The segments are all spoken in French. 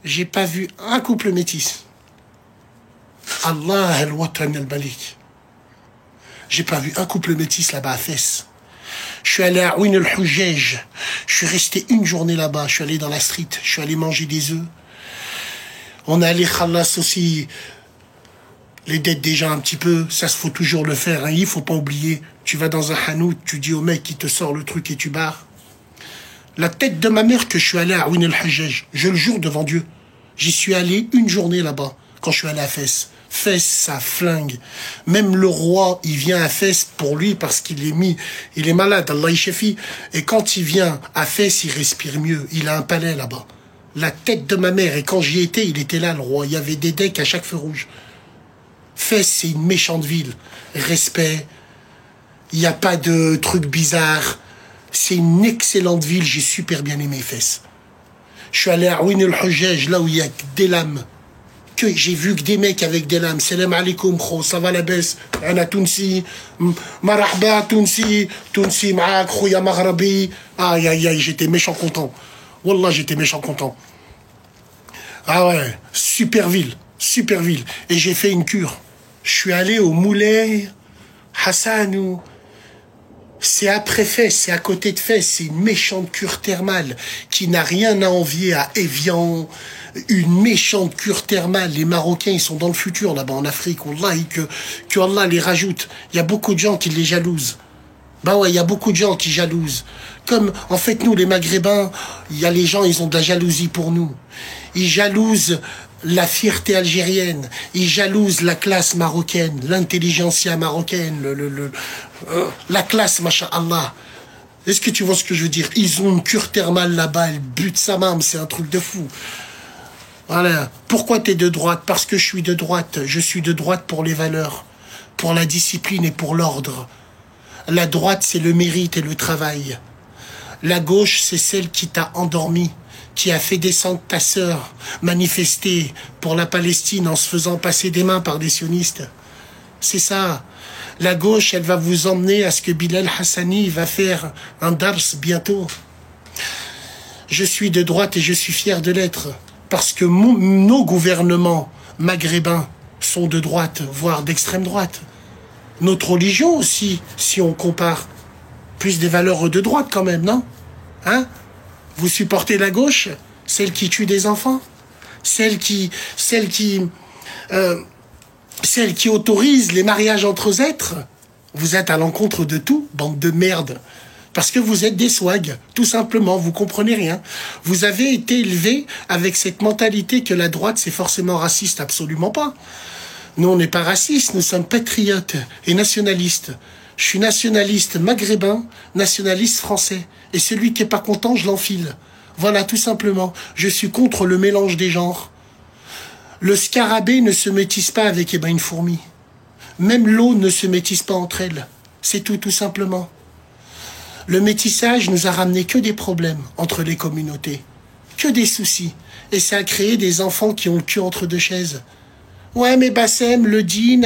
j'ai pas vu un couple métis. Allah al-Watan al-Malik. J'ai pas vu un couple métis là-bas à Fès. Je suis allé à Ouin el-Hujjaj. Je suis resté une journée là-bas. Je suis allé dans la street. Je suis allé manger des œufs. On est allé khalas aussi les dettes déjà un petit peu. Ça, faut toujours le faire. Hein. Il faut pas oublier. Tu vas dans un hanout, tu dis au mec qui te sort le truc et tu barres. La tête de ma mère que je suis allé à Ouin el-Hujjaj. Je le jure devant Dieu. J'y suis allé une journée là-bas quand je suis allé à Fès. Fès, ça flingue. Même le roi, il vient à Fès pour lui parce qu'il il est malade, Allah Ishafi. Et quand il vient à Fès, il respire mieux. Il a un palais là-bas. La tête de ma mère, et quand j'y étais, il était là, le roi. Il y avait des decks à chaque feu rouge. Fès, c'est une méchante ville. Respect. Il n'y a pas de trucs bizarres. C'est une excellente ville. J'ai super bien aimé Fès. Je suis allé à Ouin el-Hujjaj, là où il y a des lames. Que j'ai vu que des mecs avec des lames. Salam alaikum, kho, ça va la baisse. Ana Tounsi, marahba Tounsi, Tounsi ma'ak, khouya maghrabi. Aïe, aïe, aïe, j'étais méchant content. Wallah, j'étais méchant content. Ah ouais, super ville, super ville. Et j'ai fait une cure. Je suis allé au Moulay Hassanou. C'est après Fès, c'est à côté de Fès. C'est une méchante cure thermale qui n'a rien à envier à Evian. Une méchante cure thermale. Les Marocains, ils sont dans le futur là-bas en Afrique. Wallahi, que Allah les rajoute. Il y a beaucoup de gens qui les jalousent. Bah ouais, il y a beaucoup de gens qui jalousent. Comme, en fait, nous, les Maghrébins, il y a les gens, ils ont de la jalousie pour nous. Ils jalousent la fierté algérienne. Ils jalousent la classe marocaine, l'intelligentsia marocaine, la classe, masha'Allah. Est-ce que tu vois ce que je veux dire? Ils ont une cure thermale là-bas, ils butent sa mame, c'est un truc de fou. Voilà. Pourquoi t'es de droite? Parce que je suis de droite. Je suis de droite pour les valeurs, pour la discipline et pour l'ordre. La droite, c'est le mérite et le travail. La gauche, c'est celle qui t'a endormi, qui a fait descendre ta sœur, manifester pour la Palestine en se faisant passer des mains par des sionistes. C'est ça. La gauche, elle va vous emmener à ce que Bilal Hassani va faire un dars bientôt. Je suis de droite et je suis fier de l'être. Parce que nos gouvernements maghrébins sont de droite, voire d'extrême droite. Notre religion aussi, si on compare, plus des valeurs de droite quand même, non? Hein? Vous supportez la gauche? Celle qui tue des enfants? Celle qui autorise les mariages entre êtres? Vous êtes à l'encontre de tout, bande de merde. Parce que vous êtes des swags, tout simplement, vous comprenez rien. Vous avez été élevés avec cette mentalité que la droite c'est forcément raciste, absolument pas. Nous on n'est pas racistes, nous sommes patriotes et nationalistes. Je suis nationaliste maghrébin, nationaliste français. Et celui qui est pas content, je l'enfile. Voilà, tout simplement. Je suis contre le mélange des genres. Le scarabée ne se métisse pas avec une fourmi. Même l'eau ne se métisse pas entre elles. C'est tout, tout simplement. Le métissage nous a ramené que des problèmes entre les communautés, que des soucis. Et ça a créé des enfants qui ont le cul entre deux chaises. Ouais, mais Bassem, le dîn,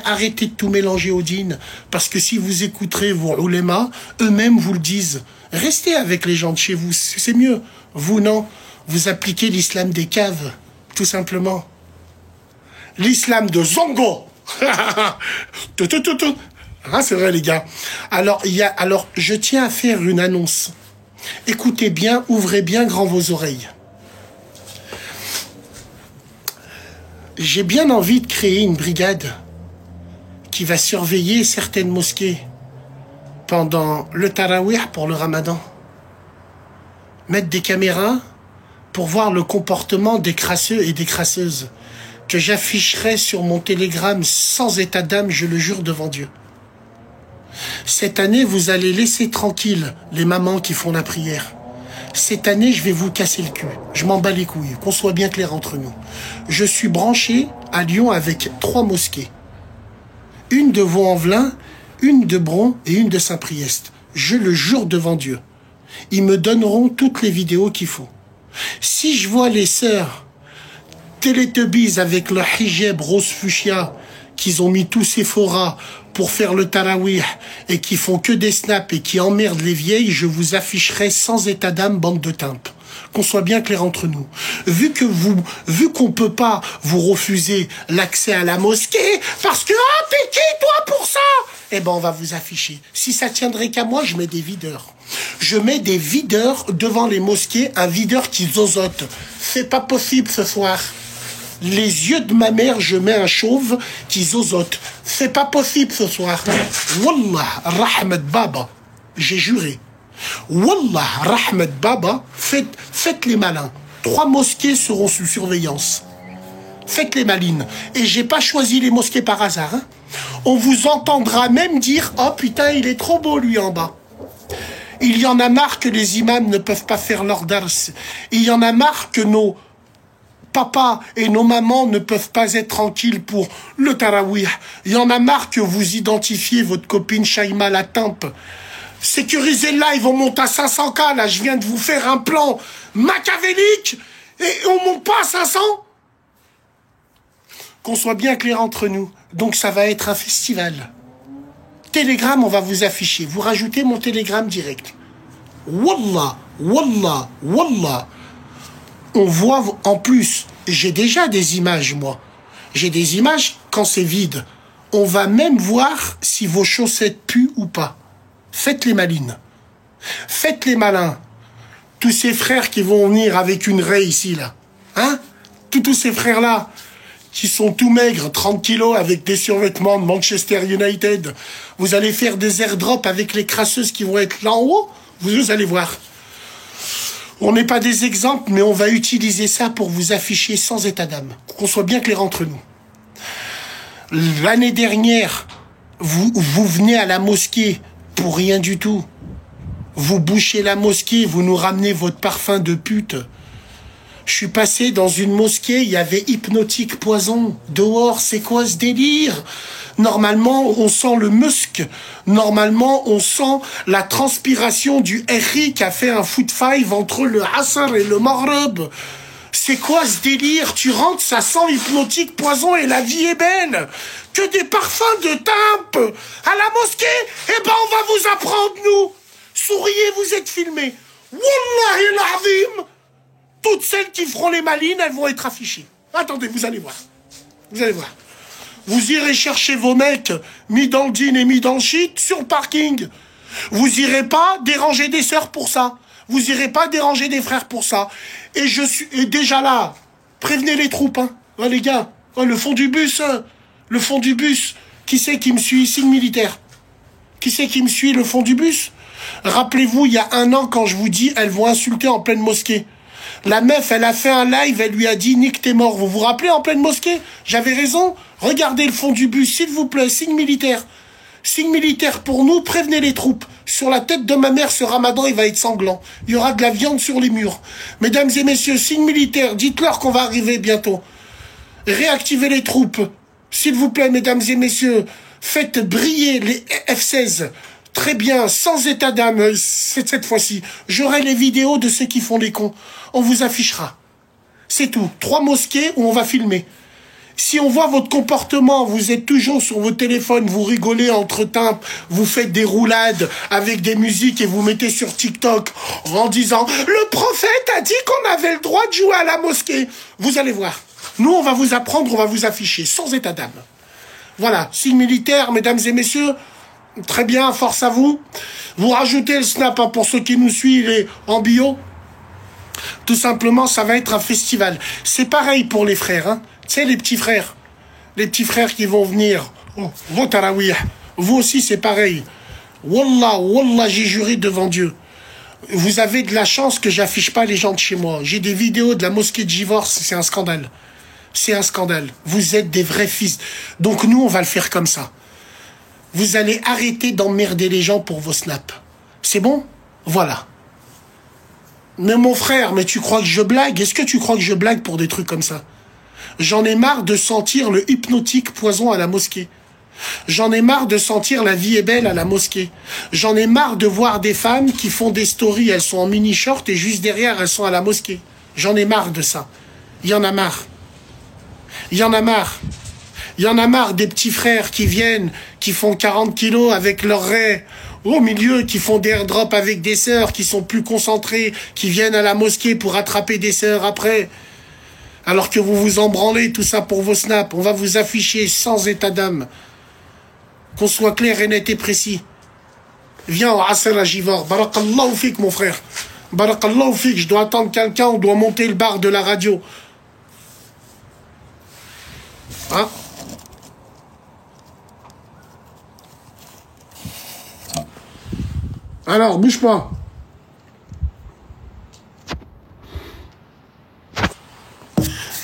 arrêtez de tout mélanger au dîn. Parce que si vous écouterez vos oulémas, eux-mêmes vous le disent. Restez avec les gens de chez vous, c'est mieux. Vous, non. Vous appliquez l'islam des caves, tout simplement. L'islam de Zongo. Ah, c'est vrai, les gars. Alors, je tiens à faire une annonce. Écoutez bien, ouvrez bien grand vos oreilles. J'ai bien envie de créer une brigade qui va surveiller certaines mosquées pendant le tarawih pour le ramadan. Mettre des caméras pour voir le comportement des crasseux et des crasseuses que j'afficherai sur mon télégramme sans état d'âme, je le jure devant Dieu. Cette année, vous allez laisser tranquille les mamans qui font la prière. Cette année, je vais vous casser le cul. Je m'en bats les couilles, qu'on soit bien clair entre nous. Je suis branché à Lyon avec 3 mosquées. Une de Vaux-en-Velin, une de Bron et une de Saint-Priest. Je le jure devant Dieu. Ils me donneront toutes les vidéos qu'il faut. Si je vois les sœurs Télétubbies avec leur hijab rose fuchsia, qu'ils ont mis tous ces foras pour faire le tarawih et qui font que des snaps et qui emmerdent les vieilles, je vous afficherai sans état d'âme, bande de timpes. qu'on soit bien clair entre nous. Vu qu'on peut pas vous refuser l'accès à la mosquée, parce que, ah, t'es qui, toi, pour ça? Eh ben, on va vous afficher. Si ça tiendrait qu'à moi, je mets des videurs. Je mets des videurs devant les mosquées, un videur qui zozote. C'est pas possible ce soir. Les yeux de ma mère, je mets un chauve qui zozote. C'est pas possible ce soir. Wallah, Rahmat Baba. J'ai juré. Wallah, Rahmat Baba, faites les malins. 3 mosquées seront sous surveillance. Faites les malines. Et j'ai pas choisi les mosquées par hasard. Hein. On vous entendra même dire « Oh putain, il est trop beau lui en bas ». Il y en a marre que les imams ne peuvent pas faire leur dars. Il y en a marre que nos papas et nos mamans ne peuvent pas être tranquilles pour le tarawih. Il y en a marre que vous identifiez votre copine Shaima la tempe. Sécurisez le live, on monte à 500K, là, je viens de vous faire un plan machiavélique, et on monte pas à 500? Qu'on soit bien clair entre nous. Donc ça va être un festival. Telegram, on va vous afficher. Vous rajoutez mon Telegram direct. Wallah, wallah, wallah. On voit, en plus, j'ai déjà des images, moi. J'ai des images quand c'est vide. On va même voir si vos chaussettes puent ou pas. Faites les malines. Faites les malins. Tous ces frères qui vont venir avec une raie ici, là. Hein? Tous ces frères-là, qui sont tout maigres, 30 kilos, avec des survêtements de Manchester United. Vous allez faire des airdrops avec les crasseuses qui vont être là en haut. Vous allez voir. On n'est pas des exemples, mais on va utiliser ça pour vous afficher sans état d'âme. Qu'on soit bien clair entre nous. L'année dernière, vous venez à la mosquée pour rien du tout. Vous bouchez la mosquée, vous nous ramenez votre parfum de pute. Je suis passé dans une mosquée, il y avait Hypnotique Poison. Dehors, c'est quoi ce délire? Normalement, on sent le musc. Normalement, on sent la transpiration du Henry qui a fait un foot five entre le Asr et le Maghreb. C'est quoi ce délire? Tu rentres, ça sent Hypnotique Poison et la vie est belle. Que des parfums de timpe à la mosquée? Eh ben, on va vous apprendre, nous. Souriez, vous êtes filmés. Wallahi l'azim. Toutes celles qui feront les malines, elles vont être affichées. Attendez, vous allez voir. Vous allez voir. Vous irez chercher vos mecs mis dans le jean et mis dans le shit sur le parking. Vous irez pas déranger des sœurs pour ça. Vous irez pas déranger des frères pour ça. Et je suis déjà là. Prévenez les troupes, hein. Oh, les gars, oh, le fond du bus, hein. Le fond du bus. Qui c'est qui me suit? Signe militaire. Qui c'est qui me suit le fond du bus? Rappelez-vous, il y a 1 an, quand je vous dis, elles vont insulter en pleine mosquée. La meuf, elle a fait un live, elle lui a dit « Nick, t'es mort ». Vous vous rappelez, en pleine mosquée? J'avais raison. Regardez le fond du bus, s'il vous plaît, signe militaire. Signe militaire pour nous, prévenez les troupes. Sur la tête de ma mère, ce ramadan, il va être sanglant. Il y aura de la viande sur les murs. Mesdames et messieurs, signe militaire, dites-leur qu'on va arriver bientôt. Réactivez les troupes. S'il vous plaît, mesdames et messieurs, faites briller les F-16. Très bien, sans état d'âme, cette fois-ci. J'aurai les vidéos de ceux qui font les cons. On vous affichera. C'est tout. 3 mosquées où on va filmer. Si on voit votre comportement, vous êtes toujours sur vos téléphones, vous rigolez entre timpes, vous faites des roulades avec des musiques et vous mettez sur TikTok en disant « Le prophète a dit qu'on avait le droit de jouer à la mosquée ». Vous allez voir. Nous, on va vous apprendre, on va vous afficher, sans état d'âme. Voilà. Signe militaire, mesdames et messieurs. Très bien, force à vous. Vous rajoutez le snap, hein, pour ceux qui nous suivent, il est en bio. Tout simplement, ça va être un festival. C'est pareil pour les frères, hein. Tu sais, les petits frères. Les petits frères qui vont venir. Oh, vos tarawih. Vous aussi, c'est pareil. Wallah, wallah, j'ai juré devant Dieu. Vous avez de la chance que j'affiche pas les gens de chez moi. J'ai des vidéos de la mosquée de Givors, c'est un scandale. C'est un scandale. Vous êtes des vrais fils. Donc nous, on va le faire comme ça. Vous allez arrêter d'emmerder les gens pour vos snaps. C'est bon? Voilà. Mais mon frère, mais tu crois que je blague? Est-ce que tu crois que je blague pour des trucs comme ça? J'en ai marre de sentir le Hypnotique Poison à la mosquée. J'en ai marre de sentir la vie est belle à la mosquée. J'en ai marre de voir des femmes qui font des stories, elles sont en mini-short et juste derrière, elles sont à la mosquée. J'en ai marre de ça. Il y en a marre. Il y en a marre. Il y en a marre des petits frères qui viennent, qui font 40 kilos avec leur raie. au milieu, qui font des airdrops avec des sœurs, qui sont plus concentrées, qui viennent à la mosquée pour attraper des sœurs après. Alors que vous vous en branlez, tout ça pour vos snaps. On va vous afficher sans état d'âme. Qu'on soit clair et net et précis. Viens au Asr à Givor. Barakallahu fik, mon frère. Barakallahu fik, je dois attendre quelqu'un, on doit monter le bar de la radio. Hein? Alors, bouge pas.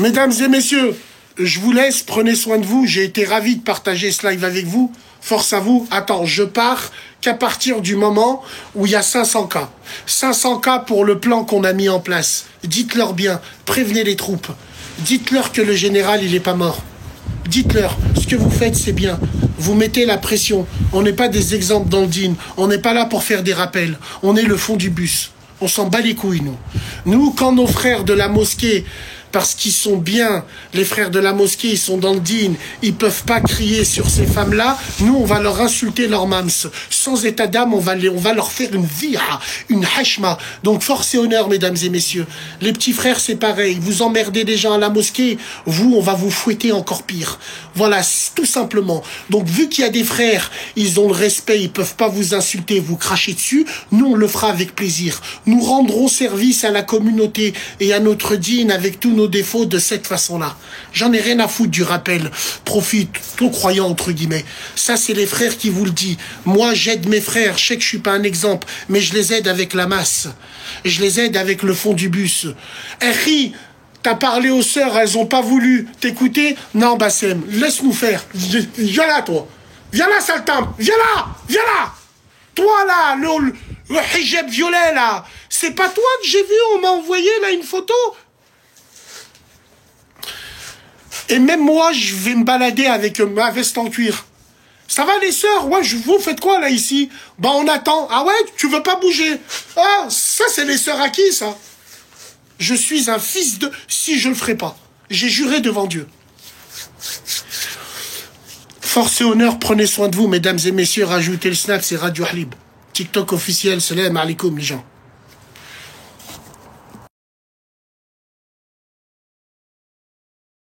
Mesdames et messieurs, je vous laisse, prenez soin de vous. J'ai été ravi de partager ce live avec vous. Force à vous. Attends, je pars qu'à partir du moment où il y a 500 cas. 500 cas pour le plan qu'on a mis en place. Dites-leur bien, prévenez les troupes. Dites-leur que le général, il n'est pas mort. Dites-leur, ce que vous faites, c'est bien. Vous mettez la pression. On n'est pas des exemples dans le dîn. On n'est pas là pour faire des rappels. On est le fond du bus. On s'en bat les couilles, nous. Nous, quand nos frères de la mosquée, parce qu'ils sont bien, les frères de la mosquée, ils sont dans le dîn, ils peuvent pas crier sur ces femmes-là, nous, on va leur insulter leur mams. Sans état d'âme, on va leur faire une vira, une hashma. Donc, force et honneur, mesdames et messieurs. Les petits frères, c'est pareil. Vous emmerdez des gens à la mosquée, vous, on va vous fouetter encore pire. Voilà, tout simplement. Donc, vu qu'il y a des frères, ils ont le respect, ils peuvent pas vous insulter, vous cracher dessus, nous, on le fera avec plaisir. Nous rendrons service à la communauté et à notre dîn avec tous nos défauts de cette façon-là. J'en ai rien à foutre du rappel. Profite, trop croyant, entre guillemets. Ça, c'est les frères qui vous le disent. Moi, j'aide mes frères. Je sais que je suis pas un exemple, mais je les aide avec la masse. Je les aide avec le fond du bus. Henri, t'as parlé aux sœurs, elles ont pas voulu t'écouter. Non, Bassem, laisse-nous faire. Viens là, toi. Viens là, Saltam. Viens là. Viens là. Toi, là, le hijab violet, là. C'est pas toi que j'ai vu, on m'a envoyé, là, une photo. Et même moi, je vais me balader avec ma veste en cuir. Ça va les sœurs? Ouais, vous faites quoi là ici? Bah on attend. Ah ouais, tu veux pas bouger? Ah, ça c'est les sœurs à qui ça? Je suis un fils de... Si je le ferai pas. J'ai juré devant Dieu. Force et honneur, prenez soin de vous, mesdames et messieurs. Rajoutez le snap, c'est Radio Ahlib. TikTok officiel, salam alaikum les gens.